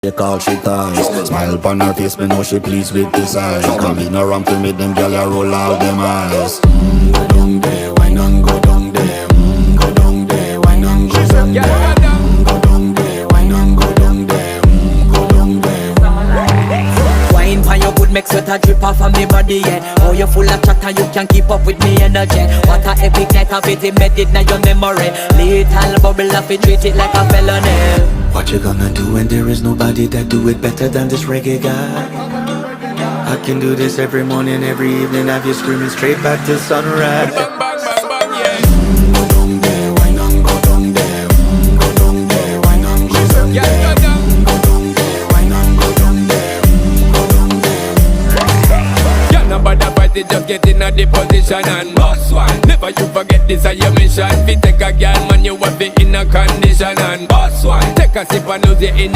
They call she ties. Smile upon her face, me know she pleased with this eyes. Come in around to me, them gyal a roll out them eyes. Go down there, why not go down there? Go down there, why not go down there? Go down there, why not go down there? Go down there. Wine pan your good, make sweat a drip off of me body, yeah. Oh, you full of chatter, you can keep up with me energy. What a epic night of it, embedded in your memory. Little bubble of it, treat it like a felony. What you gonna do when there is nobody that do it better than this reggae guy? I can do this every morning, every evening, have you screaming straight back to sunrise. Bang, bang, bang, bang, yeah. Go down there, why not go down there? Go down there, why not go down Yeah, there? go down. Go down there, why not go down there? Go down there. Yeah, nobody fight it, just get in a the position and boss one. Never you forget this is your mission. Fi take a girl, man, you have it in a condition and boss one. Take a sip and lose it in